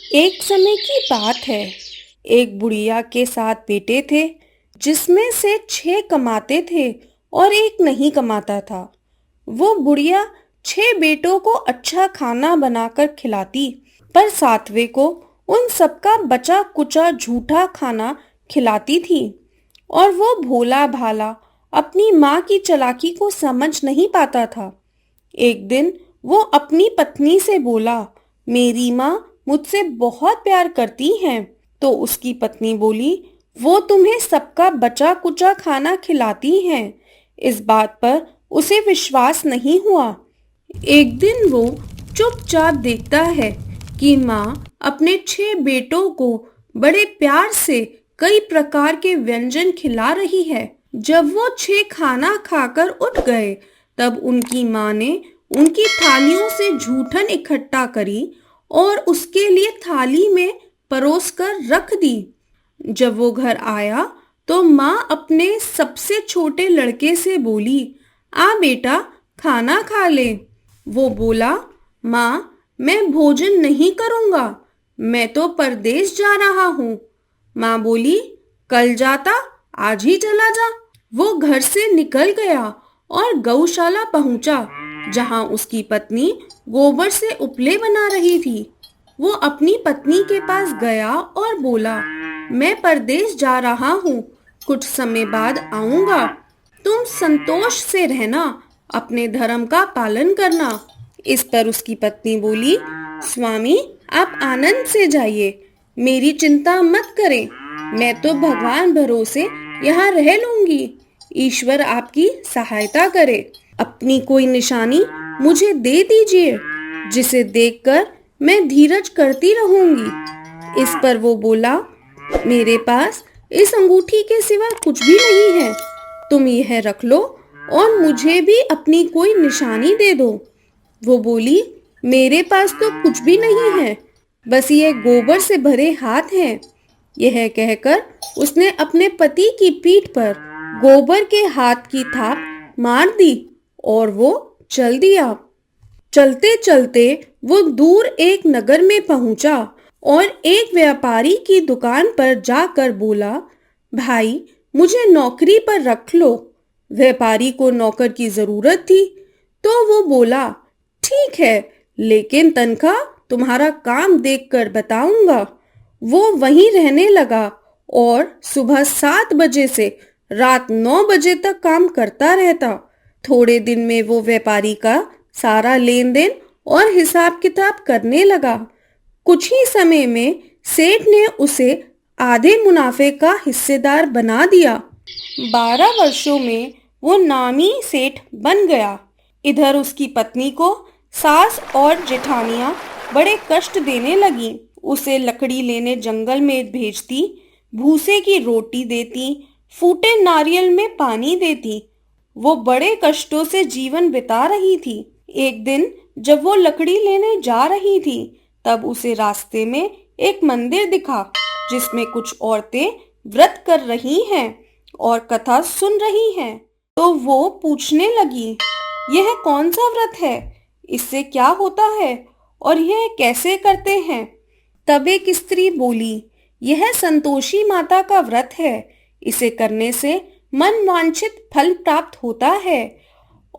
एक समय की बात है। एक बुढ़िया के 7 बेटे थे, जिसमें से 6 कमाते थे और एक नहीं कमाता था। वो बुढ़िया 6 बेटों को अच्छा खाना बनाकर खिलाती, पर 7वें को उन सबका बचा कुचा झूठा खाना खिलाती थी। और वो भोला भाला अपनी माँ की चालाकी को समझ नहीं पाता था। एक दिन वो अपनी पत्नी से बोला, मेरी माँ मुझसे बहुत प्यार करती हैं। तो उसकी पत्नी बोली, वो तुम्हें सबका बचा कुचा खाना खिलाती हैं। इस बात पर उसे विश्वास नहीं हुआ। एक दिन वो चुपचाप देखता है कि माँ अपने 6 बेटों को बड़े प्यार से कई प्रकार के व्यंजन खिला रही है। जब वो 6 खाना खाकर उठ गए, तब उनकी माँ ने उनकी थालियों से जूठन इकट्ठा करी और उसके लिए थाली में परोस कर रख दी। जब वो घर आया तो माँ अपने सबसे छोटे लड़के से बोली, आ बेटा, खाना खा ले। वो बोला, माँ, मैं भोजन नहीं करूँगा, मैं तो परदेश जा रहा हूँ। माँ बोली, कल जाता, आज ही चला जा। वो घर से निकल गया और गौशाला पहुंचा, जहां उसकी पत्नी गोबर से उपले बना रही थी। वो अपनी पत्नी के पास गया और बोला, मैं परदेश जा रहा हूँ, कुछ समय बाद आऊंगा। तुम संतोष से रहना, अपने धर्म का पालन करना। इस पर उसकी पत्नी बोली, स्वामी, आप आनंद से जाइए, मेरी चिंता मत करें, मैं तो भगवान भरोसे यहाँ रह लूंगी। ईश्वर आपकी सहायता करे। अपनी कोई निशानी मुझे दे दीजिए, जिसे देखकर मैं धीरज करती रहूंगी। इस पर वो बोला, मेरे पास इस अंगूठी के सिवा कुछ भी नहीं है, तुम यह रख लो और मुझे भी अपनी कोई निशानी दे दो। वो बोली, मेरे पास तो कुछ भी नहीं है, बस ये गोबर से भरे हाथ हैं। यह कहकर उसने अपने पति की पीठ पर गोबर के हाथ की थाप मार दी और वो चल दिया। चलते चलते वो दूर एक नगर में पहुंचा और एक व्यापारी की दुकान पर जाकर बोला, भाई, मुझे नौकरी पर रख लो। व्यापारी को नौकर की जरूरत थी, तो वो बोला, ठीक है, लेकिन तनख्वाह तुम्हारा काम देखकर बताऊंगा। वो वहीं रहने लगा और सुबह 7 बजे से रात 9 बजे तक काम करता रहता। थोड़े दिन में वो व्यापारी का सारा लेन देन और हिसाब किताब करने लगा। कुछ ही समय में सेठ ने उसे आधे मुनाफे का हिस्सेदार बना दिया। 12 वर्षों में वो नामी सेठ बन गया। इधर उसकी पत्नी को सास और जेठानियां बड़े कष्ट देने लगी। उसे लकड़ी लेने जंगल में भेजती, भूसे की रोटी देती, फूटे नारियल में पानी देती। वो बड़े कष्टों से जीवन बिता रही थी। एक दिन जब वो लकड़ी लेने जा रही थी, तब उसे रास्ते में एक मंदिर दिखा, जिसमें कुछ औरतें व्रत कर रही हैं और कथा सुन रही हैं। तो वो पूछने लगी, यह कौन सा व्रत है, इससे क्या होता है और यह कैसे करते हैं? तब एक स्त्री बोली, यह संतोषी माता का व्रत है, इसे करने से मन वांछित फल प्राप्त होता है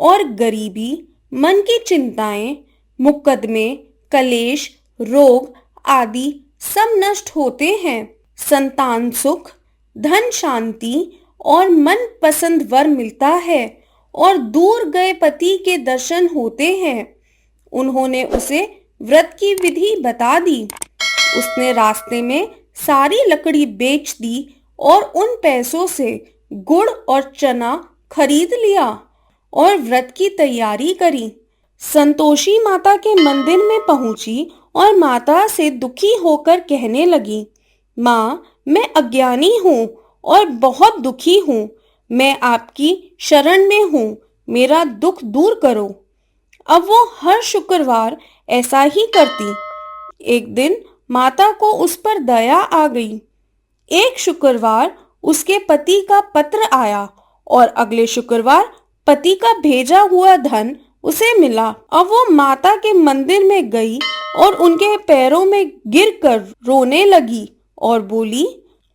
और गरीबी, मन की चिंताएं, मुकदमे, कलेश, रोग आदि सब नष्ट होते हैं। संतान सुख, धन शांति और मन पसंद वर मिलता है और दूर गए पति के दर्शन होते हैं। उन्होंने उसे व्रत की विधि बता दी। उसने रास्ते में सारी लकड़ी बेच दी और उन पैसों से गुड़ और चना खरीद लिया और व्रत की तैयारी करी। संतोषी माता के मंदिर में पहुंची और माता से दुखी होकर कहने लगी, माँ, मैं अज्ञानी हूँ और बहुत दुखी हूँ, मैं आपकी शरण में हूँ, मेरा दुख दूर करो। अब वो हर शुक्रवार ऐसा ही करती। एक दिन माता को उस पर दया आ गई। एक शुक्रवार उसके पति का पत्र आया और अगले शुक्रवार पति का भेजा हुआ धन उसे मिला। अब वो माता के मंदिर में गई और उनके पैरों में गिरकर रोने लगी और बोली,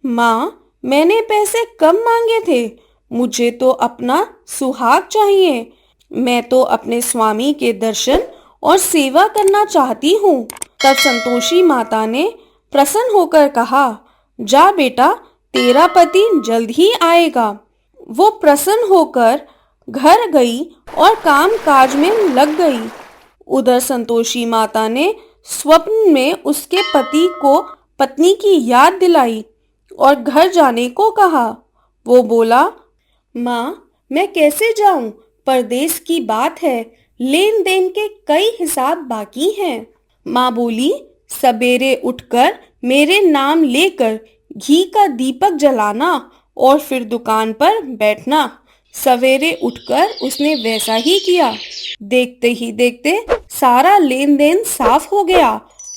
माँ, मैंने पैसे कम मांगे थे, मुझे तो अपना सुहाग चाहिए। मैं तो अपने स्वामी के दर्शन और सेवा करना चाहती हूँ। तब संतोषी माता ने प्रसन्न होकर कहा, जा बेटा, तेरा पति जल्द ही आएगा। वो प्रसन्न होकर घर गई और काम काज में लग गई। उधर संतोषी माता ने स्वप्न में उसके पति को पत्नी की याद दिलाई और घर जाने को कहा। वो बोला, माँ, मैं कैसे जाऊं? परदेश की बात है, लेन देन के कई हिसाब बाकी हैं। माँ बोली, सवेरे उठकर मेरे नाम लेकर घी का दीपक जलाना और फिर दुकान पर बैठना। सवेरे उठकर उसने वैसा ही किया। देखते ही देखते सारा लेन देन साफ हो गया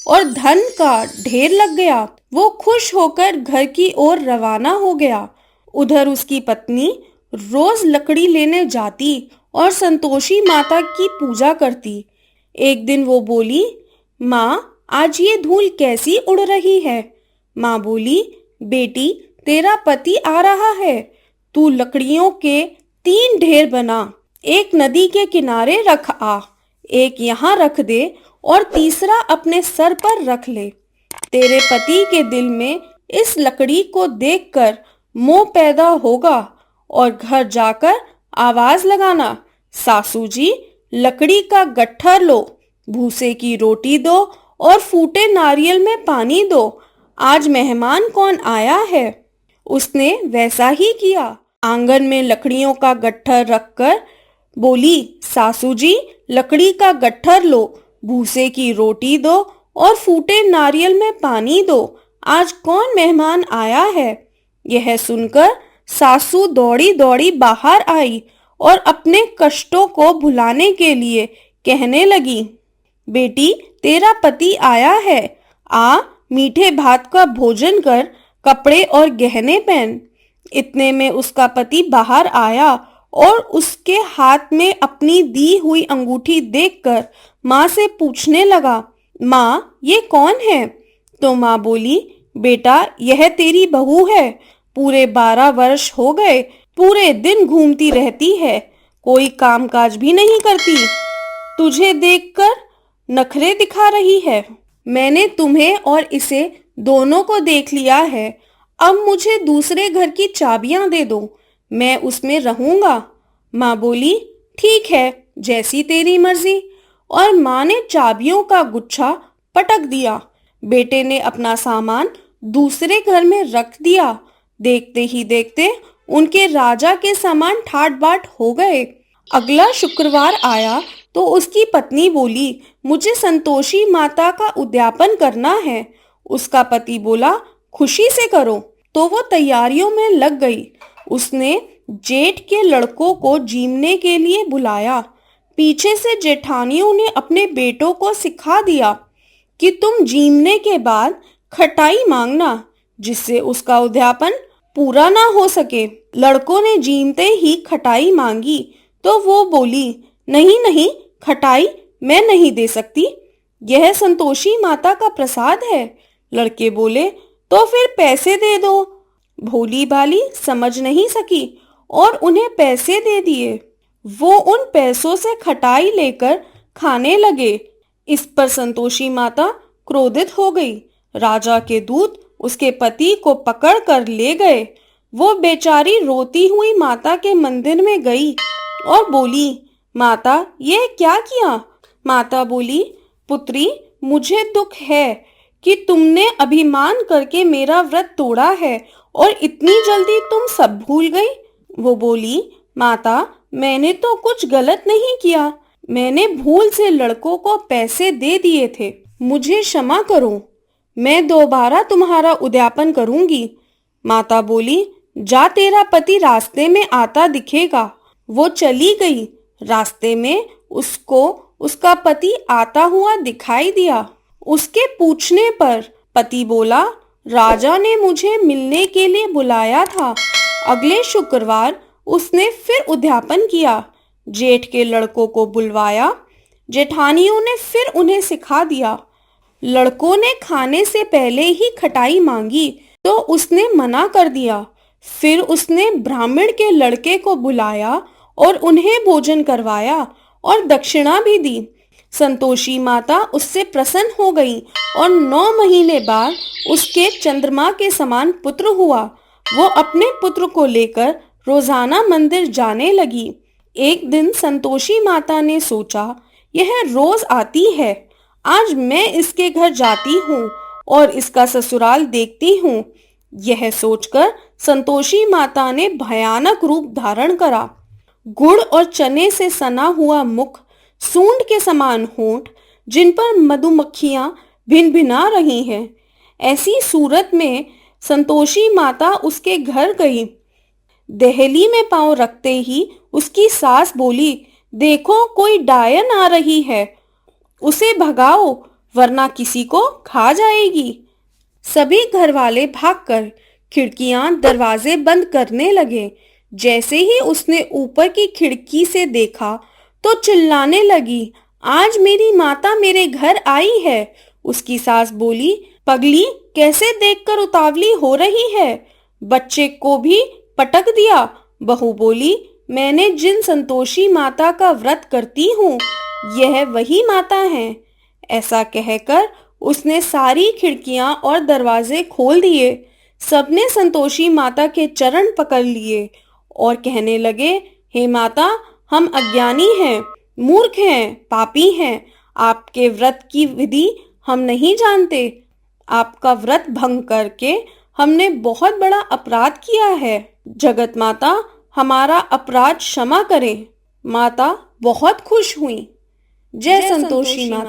और धन का ढेर लग गया। वो खुश होकर घर की ओर रवाना हो गया। उधर उसकी पत्नी रोज लकड़ी लेने जाती और संतोषी माता की पूजा करती। एक दिन वो बोली, माँ, आज ये धूल कैसी उड़ रही है? माँ बोली, बेटी, तेरा पति आ रहा है, तू लकड़ियों के 3 ढेर बना, एक नदी के किनारे रख आ, एक यहाँ रख दे और तीसरा अपने सर पर रख ले। तेरे पति के दिल में इस लकड़ी को देखकर मोह पैदा होगा और घर जाकर आवाज लगाना, सासू जी, लकड़ी का गट्ठर लो, भूसे की रोटी दो और फूटे नारियल में पानी दो, आज मेहमान कौन आया है। उसने वैसा ही किया। आंगन में लकड़ियों का गट्ठर रखकर बोली, सासू जी, लकड़ी का गट्ठर लो, भूसे की रोटी दो और फूटे नारियल में पानी दो, आज कौन मेहमान आया है। यह सुनकर सासू दौड़ी दौड़ी बाहर आई और अपने कष्टों को भुलाने के लिए कहने लगी, बेटी, तेरा पति आया है, आ मीठे भात का भोजन कर, कपड़े और गहने पहन। इतने में उसका पति बाहर आया और उसके हाथ में अपनी दी हुई अंगूठी देखकर माँ से पूछने लगा, माँ, ये कौन है? तो माँ बोली, बेटा, यह तेरी बहू है, पूरे 12 वर्ष हो गए, पूरे दिन घूमती रहती है, कोई कामकाज भी नहीं करती, तुझे देखकर नखरे दिखा रही है। मैंने तुम्हें और इसे दोनों को देख लिया है, अब मुझे दूसरे घर की चाबियां दे दो, मैं उसमें रहूंगा। माँ बोली, ठीक है, जैसी तेरी मर्जी। और माँ ने चाबियों का गुच्छा पटक दिया। बेटे ने अपना सामान दूसरे घर में रख दिया। देखते ही देखते उनके राजा के सामान ठाट बाट हो गए। अगला शुक्रवार आया तो उसकी पत्नी बोली, मुझे संतोषी माता का उद्यापन करना है। उसका पति बोला, खुशी से करो। तो वो तैयारियों में लग गई। उसने जेठ के लड़कों को जीमने के लिए बुलाया। पीछे से जेठानियों ने अपने बेटों को सिखा दिया कि तुम जीमने के बाद खटाई मांगना, जिससे उसका उद्यापन पूरा ना हो सके। लड़कों ने जीमते ही खटाई मांगी तो वो बोली, नहीं नहीं, खटाई मैं नहीं दे सकती, यह संतोषी माता का प्रसाद है। लड़के बोले, तो फिर पैसे दे दो। भोली भाली समझ नहीं सकी और उन्हें पैसे दे दिए। वो उन पैसों से खटाई लेकर खाने लगे। इस पर संतोषी माता क्रोधित हो गई। राजा के दूत उसके पति को पकड़ कर ले गए। वो बेचारी रोती हुई माता के मंदिर में गई और बोली, माता, ये क्या किया? माता बोली, पुत्री, मुझे दुख है कि तुमने अभिमान करके मेरा व्रत तोड़ा है और इतनी जल्दी तुम सब भूल गई। वो बोली, माता, मैंने तो कुछ गलत नहीं किया, मैंने भूल से लड़कों को पैसे दे दिए थे, मुझे क्षमा करो, मैं दोबारा तुम्हारा उद्यापन करूंगी। माता बोली, जा, तेरा पति रास्ते में आता दिखेगा। वो चली गई। रास्ते में उसको उसका पति आता हुआ दिखाई दिया। उसके पूछने पर पति बोला, राजा ने मुझे मिलने के लिए बुलाया था। अगले शुक्रवार उसने फिर उद्यापन किया। जेठ के लड़कों को बुलवाया। जेठानियों ने फिर उन्हें सिखा दिया। लड़कों ने खाने से पहले ही खटाई मांगी तो उसने मना कर दिया। फिर उसने ब्राह्मण के लड़के को बुलाया और उन्हें भोजन करवाया और दक्षिणा भी दी। संतोषी माता उससे प्रसन्न हो गई और 9 महीने बाद उसके चंद्रमा के समान पुत्र हुआ। वो अपने पुत्र को लेकर रोजाना मंदिर जाने लगी। एक दिन संतोषी माता ने सोचा, यह रोज आती है, आज मैं इसके घर जाती हूँ और इसका ससुराल देखती हूँ। यह सोचकर संतोषी माता ने भयानक रूप धारण करा। गुड़ और चने से सना हुआ मुख, सूंड के समान होंठ, जिन पर मधुमक्खियां भिनभिना रही हैं। ऐसी सूरत में संतोषी माता उसके घर गई। देहली में पांव रखते ही उसकी सास बोली, देखो कोई डायन आ रही है, उसे भगाओ वरना किसी को खा जाएगी। सभी घरवाले भागकर खिड़कियां दरवाजे बंद करने लगे। जैसे ही उसने ऊपर की खिड़की से देखा तो चिल्लाने लगी, आज मेरी माता मेरे घर आई है। उसकी सास बोली, पगली कैसे देखकर उतावली हो रही है, बच्चे को भी पटक दिया। बहू बोली, मैंने जिन संतोषी माता का व्रत करती हूँ, यह वही माता है। ऐसा कहकर उसने सारी खिड़कियां और दरवाजे खोल दिए। सबने संतोषी माता के चरण पकड़ लिए और कहने लगे, हे माता, हम अज्ञानी हैं, मूर्ख हैं, पापी हैं। आपके व्रत की विधि हम नहीं जानते। आपका व्रत भंग करके हमने बहुत बड़ा अपराध किया है। जगत माता हमारा अपराध क्षमा करें। माता बहुत खुश हुई। जय संतोषी माता।